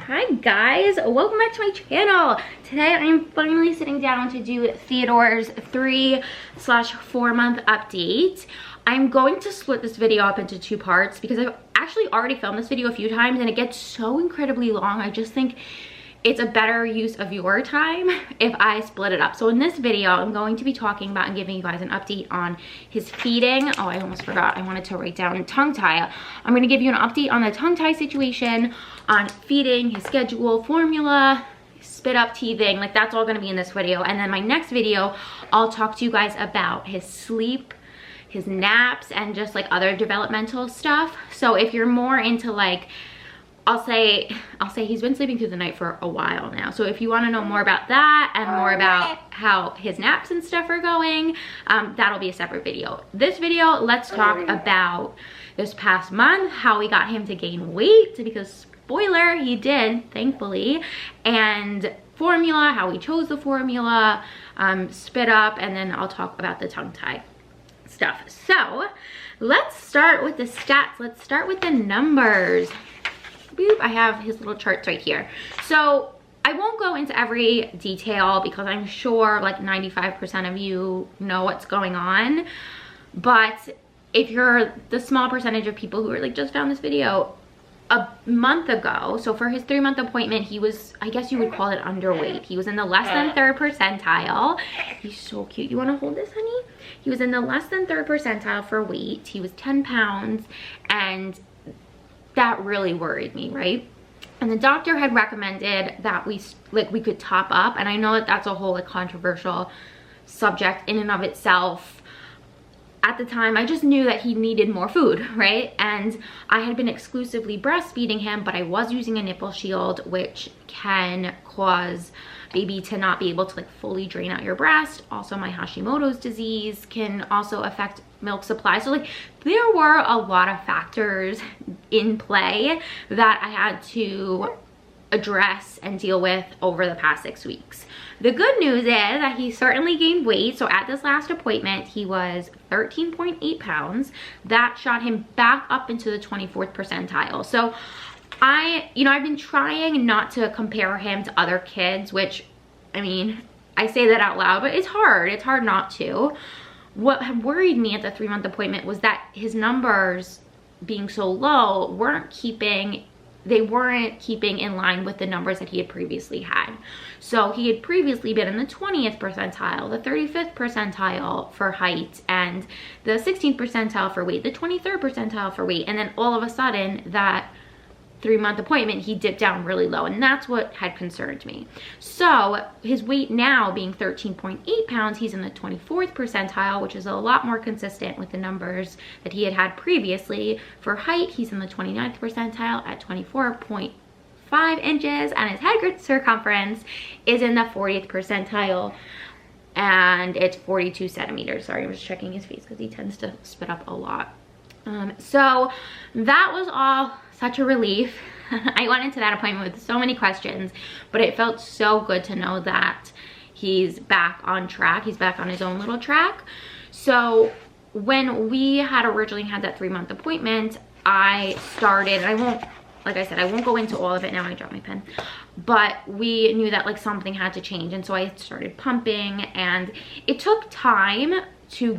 Hi guys, welcome back to my channel. Today I'm finally sitting down to do Theodore's 3/4 month update. I'm going to split this video up into two parts because I've actually already filmed this video a few times and it gets so incredibly long. I just think it's a better use of your time if I split it up. So in this video, I'm going to be talking about and giving you guys an update on his feeding. Oh, I almost forgot. I wanted to write down tongue tie. I'm going to give you an update on the tongue tie situation, on feeding, his schedule, formula, spit up, teething. Like, that's all going to be in this video. And then my next video, I'll talk to you guys about his sleep, his naps, and just like other developmental stuff. So if you're more into like, I'll say he's been sleeping through the night for a while now. So if you want to know more about that and more about how his naps and stuff are going, that'll be a separate video. This video, let's talk about this past month, how we got him to gain weight, because spoiler, he did, thankfully, and formula, how we chose the formula, spit up, and then I'll talk about the tongue tie stuff. So let's start with the stats. Let's start with the numbers. Boop, I have his little charts right here. So I won't go into every detail because I'm sure like 95% of you know what's going on. But if you're the small percentage of people who are like just found this video a month ago, so for his 3-month appointment, he was, I guess you would call it underweight. He was in the less than 3rd percentile. He's so cute. You want to hold this, honey? He was in the less than 3rd percentile for weight. He was 10 pounds, and that really worried me, right? And the doctor had recommended that we could top up, and I know that that's a whole like controversial subject in and of itself. At the time, I just knew that he needed more food, right? And I had been exclusively breastfeeding him, but I was using a nipple shield, which can cause baby to not be able to like fully drain out your breast. Also, my Hashimoto's disease can also affect milk supply. So like there were a lot of factors in play that I had to address and deal with over the past 6 weeks. The good news is that he certainly gained weight. So at this last appointment, he was 13.8 pounds. That shot him back up into the 24th percentile. So I've been trying not to compare him to other kids, which, I mean, I say that out loud, but it's hard. It's hard not to. What had worried me at the 3-month appointment was that his numbers being so low weren't keeping in line with the numbers that he had previously had. So he had previously been in the 20th percentile, the 35th percentile for height, and the 16th percentile for weight, the 23rd percentile for weight, and then all of a sudden that 3-month appointment, he dipped down really low, and that's what had concerned me. So his weight now being 13.8 pounds, he's in the 24th percentile, which is a lot more consistent with the numbers that he had had previously. For height, he's in the 29th percentile at 24.5 inches, and his head circumference is in the 40th percentile, and it's 42 centimeters. Sorry, I'm just checking his face because he tends to spit up a lot. So that was all such a relief. I went into that appointment with so many questions, but it felt so good to know that he's back on track. He's back on his own little track. So when we had originally had that 3-month appointment, I started, and I won't go into all of it now. I dropped my pen, but we knew that like something had to change, and so I started pumping, and it took time to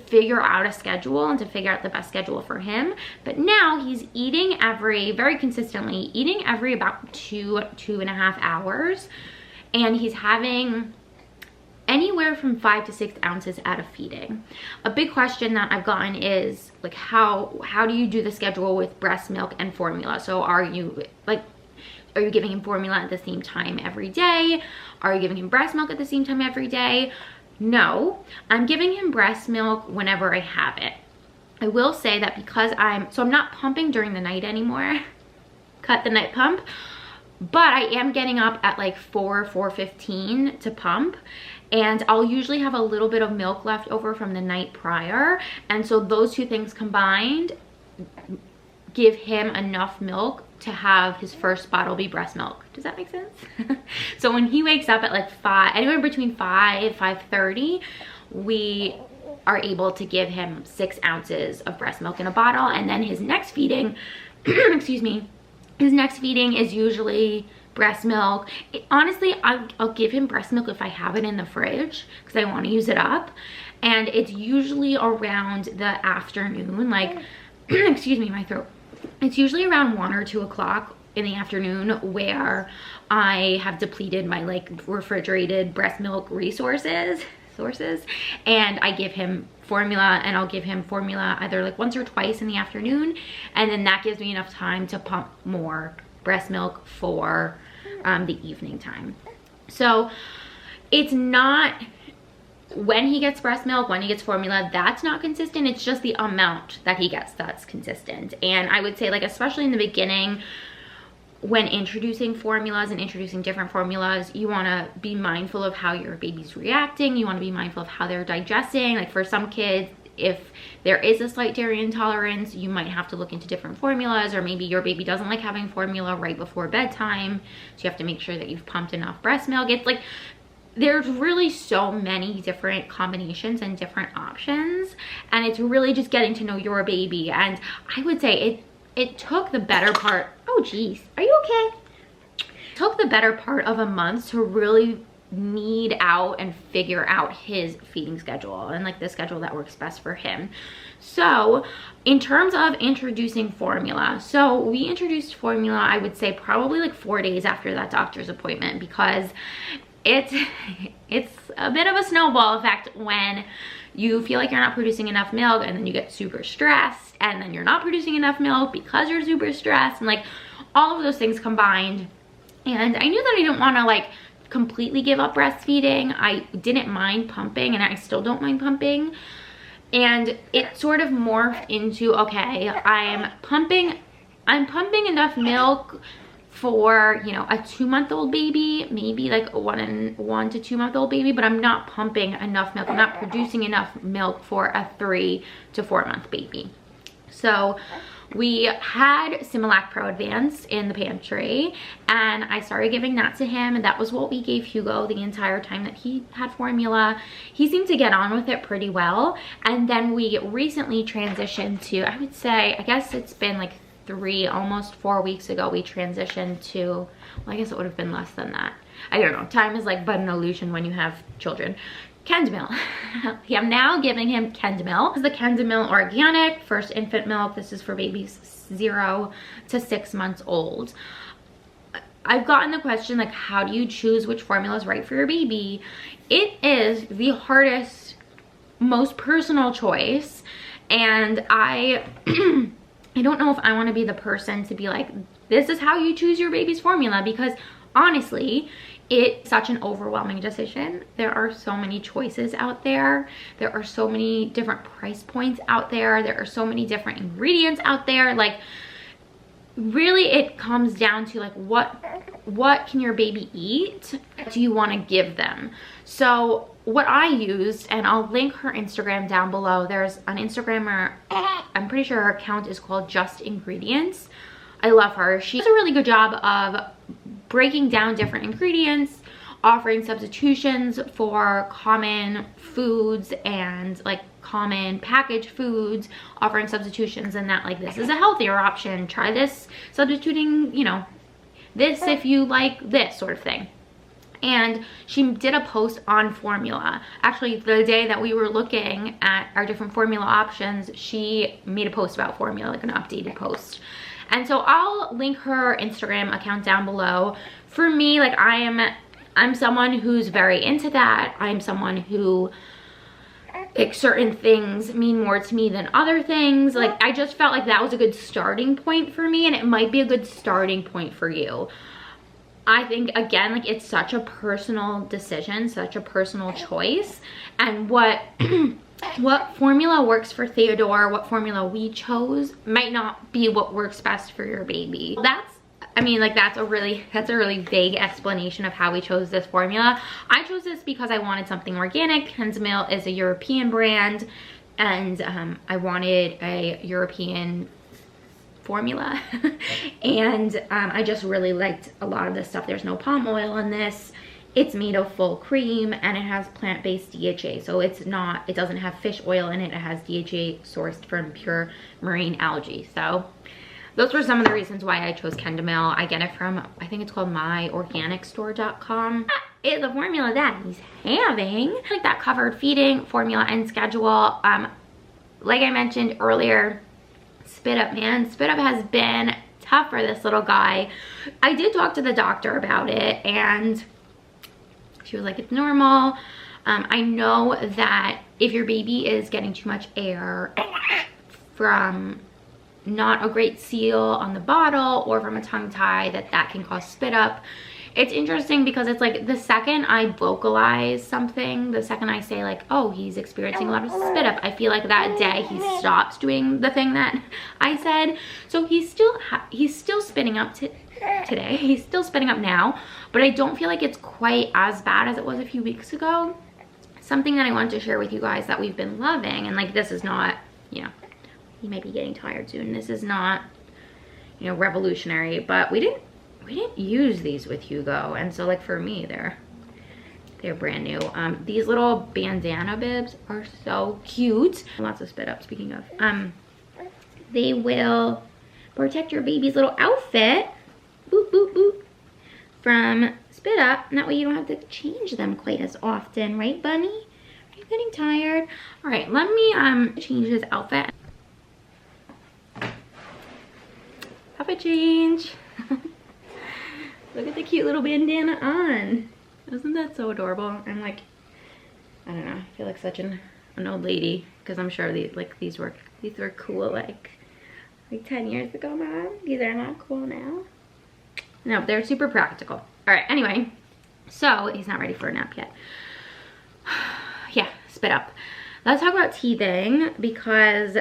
figure out a schedule and to figure out the best schedule for him. But now he's eating very consistently, eating every about 2.5 hours, and he's having anywhere from 5 to 6 ounces out of feeding. A big question that I've gotten is like, how do you do the schedule with breast milk and formula? So are you giving him formula at the same time every day? Are you giving him breast milk at the same time every day? No, I'm giving him breast milk whenever I have it. I will say that because I'm not pumping during the night anymore, cut the night pump, but I am getting up at like 4:15 to pump, and I'll usually have a little bit of milk left over from the night prior, and so those two things combined give him enough milk to have his first bottle be breast milk. Does that make sense? So when he wakes up at like 5, anywhere between 5:30, we are able to give him 6 ounces of breast milk in a bottle, and then his next feeding excuse me, His next feeding is usually breast milk. Honestly, I'll give him breast milk if I have it in the fridge because I want to use it up. And it's usually around the afternoon, like, excuse me, my throat. It's usually around 1 or 2 o'clock in the afternoon where I have depleted my like refrigerated breast milk sources, and I give him formula, and I'll give him formula either like once or twice in the afternoon, and then that gives me enough time to pump more breast milk for the evening time. So it's not when he gets breast milk, when he gets formula, that's not consistent. It's just the amount that he gets that's consistent. And I would say, like, especially in the beginning, when introducing formulas and introducing different formulas, you want to be mindful of how your baby's reacting. You want to be mindful of how they're digesting. Like for some kids, if there is a slight dairy intolerance, you might have to look into different formulas, or maybe your baby doesn't like having formula right before bedtime, so you have to make sure that you've pumped enough breast milk. It's like there's really so many different combinations and different options, and it's really just getting to know your baby. And I would say it took the better part, oh geez, are you okay? It took the better part of a month to really need out and figure out his feeding schedule and like the schedule that works best for him. So in terms of introducing formula, so we introduced formula, I would say probably like 4 days after that doctor's appointment, because it's a bit of a snowball effect when you feel like you're not producing enough milk, and then you get super stressed, and then you're not producing enough milk because you're super stressed, and like all of those things combined. And I knew that I didn't want to like completely give up breastfeeding. I didn't mind pumping, and I still don't mind pumping. And it sort of morphed into, okay, I'm pumping enough milk for, you know, a 2-month-old baby, maybe like a 1 to 2 month old baby, but I'm not pumping enough milk. I'm not producing enough milk for a 3 to 4 month baby. So we had Similac Pro Advance in the pantry, and I started giving that to him, and that was what we gave Hugo the entire time that he had formula. He seemed to get on with it pretty well. And then we recently transitioned to, I would say, I guess it's been like almost 4 weeks ago, we transitioned to, well, I guess it would have been less than that. I don't know. Time is like but an illusion when you have children. Kendamil. I'm now giving him Kendamil. This is the Kendamil Organic First Infant Milk. This is for babies 0 to 6 months old. I've gotten the question, like, how do you choose which formula is right for your baby? It is the hardest, most personal choice, and I don't know if I want to be the person to be like, this is how you choose your baby's formula, because honestly, it's such an overwhelming decision. There are so many choices out there. There are so many different price points out there. There are so many different ingredients out there. Like, really, it comes down to like, what can your baby eat? Do you want to give them? So what I used, and I'll link her Instagram down below. There's an Instagrammer, I'm pretty sure her account is called Just Ingredients. I love her. She does a really good job of breaking down different ingredients, offering substitutions for common foods and like common packaged foods, offering substitutions, and that like, this is a healthier option. Try this substituting, you know, this if you like this sort of thing. And she did a post on formula. Actually, the day that we were looking at our different formula options, she made a post about formula, like an updated post. And so I'll link her Instagram account down below. For me, like, I'm someone who's very into that. I'm someone who, like, certain things mean more to me than other things. Like, I just felt like that was a good starting point for me, and it might be a good starting point for you. I think, again, like, it's such a personal decision, such a personal choice, and what formula works for Theodore, what formula we chose, might not be what works best for your baby. I mean, like, that's a really vague explanation of how we chose this formula. I chose this because I wanted something organic. Kendamil is a European brand, and I wanted a European formula. And I just really liked a lot of this stuff. There's no palm oil in this. It's made of full cream, and it has plant-based DHA. So it doesn't have fish oil in it. It has DHA sourced from pure marine algae. So those were some of the reasons why I chose Kendamil. I get it from, I think it's called myorganicstore.com. It's the formula that he's having. Like that covered feeding formula and schedule. Like I mentioned earlier, Spit Up, man. Spit Up has been tough for this little guy. I did talk to the doctor about it and she was like, it's normal. I know that if your baby is getting too much air from not a great seal on the bottle or from a tongue tie, that can cause spit up. It's interesting because it's like the second I vocalize something, the second I say like, oh, he's experiencing a lot of spit up, I feel like that day he stops doing the thing that I said. So he's still spitting up today. He's still spitting up now, but I don't feel like it's quite as bad as it was a few weeks ago. Something that I wanted to share with you guys that we've been loving, and like this is not, you know, he might be getting tired soon. This is not, you know, revolutionary, but we didn't use these with Hugo, and so like for me, they're brand new. These little Bandana Bibs are so cute. Lots of spit up, speaking of. They will protect your baby's little outfit, boop, boop, boop, from spit up. That way you don't have to change them quite as often, right, Bunny? Are you getting tired? All right, let me change his outfit. Have a change. Look at the cute little bandana on. Isn't that so adorable? I'm like, I don't know, I feel like such an old lady because I'm sure these were cool like 10 years ago, Mom. These are not cool now. No, they're super practical. All right, anyway, so he's not ready for a nap yet. Yeah, spit up. Let's talk about teething because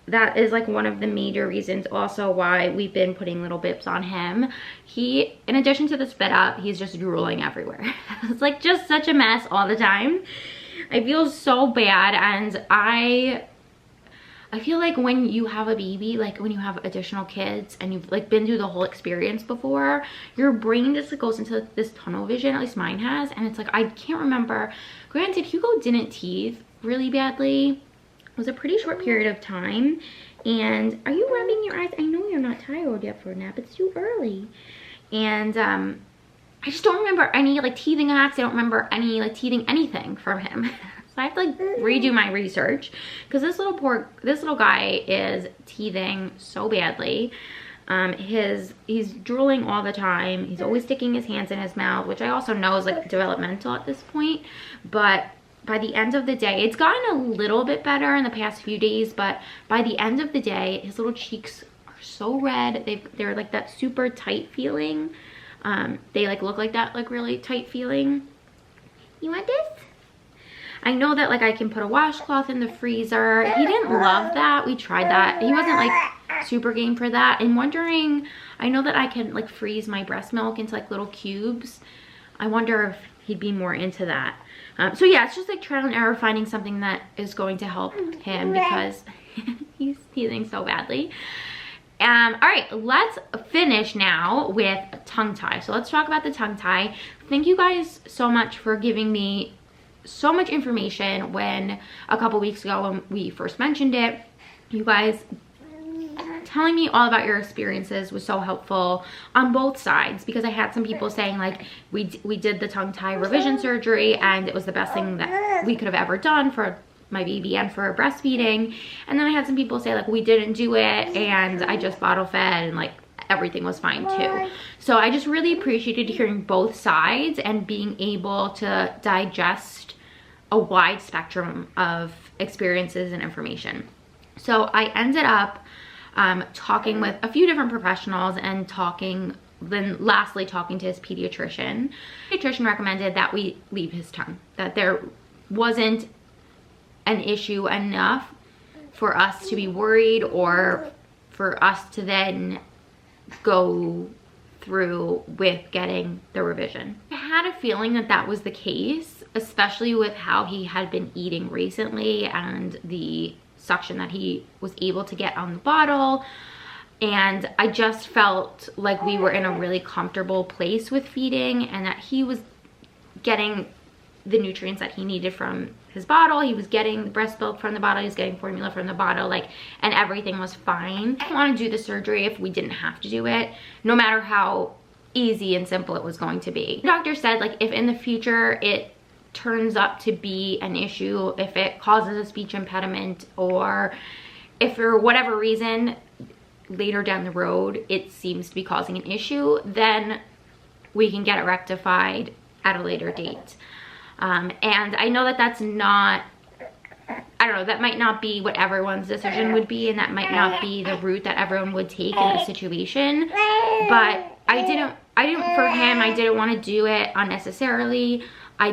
that is like one of the major reasons also why we've been putting little bibs on him. He, in addition to the spit up, he's just drooling everywhere. It's like just such a mess all the time. I feel so bad, and I feel like when you have a baby, like when you have additional kids and you've like been through the whole experience before, your brain just goes into this tunnel vision, at least mine has, and it's like I can't remember. Granted, Hugo didn't teeth really badly. It was a pretty short period of time. And are you rubbing your eyes? I know you're not tired yet for a nap. It's too early. And I just don't remember any like teething acts. I don't remember any like teething anything from him. So I have to like redo my research because this little guy is teething so badly. He's drooling all the time. He's always sticking his hands in his mouth, which I also know is like developmental at this point. But by the end of the day, it's gotten a little bit better in the past few days, but by the end of the day, his little cheeks are so red. They're like that super tight feeling. They like look like that like really tight feeling. You want this? I know that like I can put a washcloth in the freezer. He didn't love that. We tried that. He wasn't like super game for that. I'm wondering, I know that I can like freeze my breast milk into like little cubes. I wonder if he'd be more into that. So yeah, it's just like trial and error, finding something that is going to help him because he's teething so badly. All right, let's finish now with tongue tie. So let's talk about the tongue tie. Thank you guys so much for giving me so much information when a couple weeks ago when we first mentioned it. You guys telling me all about your experiences was so helpful on both sides, because I had some people saying like we did the tongue tie revision surgery and it was the best thing that we could have ever done for my baby and for breastfeeding, and then I had some people say like we didn't do it and I just bottle fed and like everything was fine too. So I just really appreciated hearing both sides and being able to digest a wide spectrum of experiences and information. So I ended up talking with a few different professionals and lastly talking to his pediatrician. The pediatrician recommended that we leave his tongue, that there wasn't an issue enough for us to be worried or for us to then go through with getting the revision. I had a feeling that that was the case, especially with how he had been eating recently and the suction that he was able to get on the bottle. And I just felt like we were in a really comfortable place with feeding and that he was getting the nutrients that he needed from his bottle. He was getting the breast milk from the bottle. He was getting formula from the bottle, like, and everything was fine. I didn't want to do the surgery if we didn't have to do it, no matter how easy and simple it was going to be. The doctor said, like, if in the future it turns up to be an issue, if it causes a speech impediment, or if for whatever reason later down the road it seems to be causing an issue, then we can get it rectified at a later date. And I know that that's not, I don't know, that might not be what everyone's decision would be, and that might not be the route that everyone would take in the situation, but I didn't for him, I didn't want to do it unnecessarily. I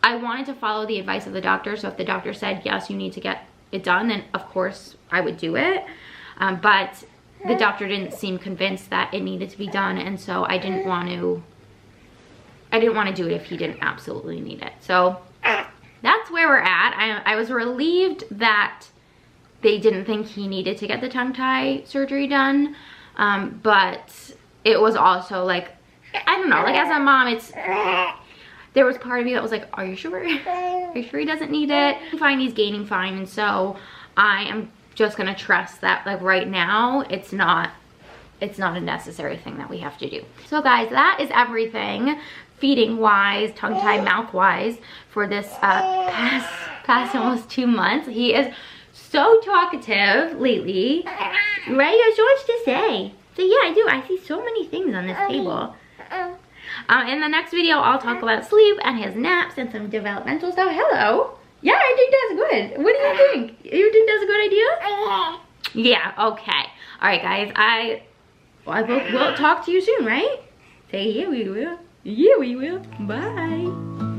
wanted to follow the advice of the doctor. So if the doctor said, yes, you need to get it done, then of course I would do it. But the doctor didn't seem convinced that it needed to be done, and so I didn't want to do it if he didn't absolutely need it. So that's where we're at. I was relieved that they didn't think he needed to get the tongue tie surgery done, but it was also like, I don't know, like as a mom, there was part of me that was like, are you sure? Are you sure he doesn't need it? Fine, he's gaining fine, and so I am just gonna trust that, like, right now it's not a necessary thing that we have to do. So guys, that is everything feeding wise, tongue tie, mouth wise for this past almost 2 months. He is so talkative lately, right? You have so much to say. So yeah, I do. I see so many things on this table. In the next video, I'll talk about sleep and his naps and some developmental stuff. Hello. Yeah, I think that's good. What do you think? You think that's a good idea? Yeah, okay. All right, guys. We'll talk to you soon, right? Say yeah, we will. Yeah, we will. Bye.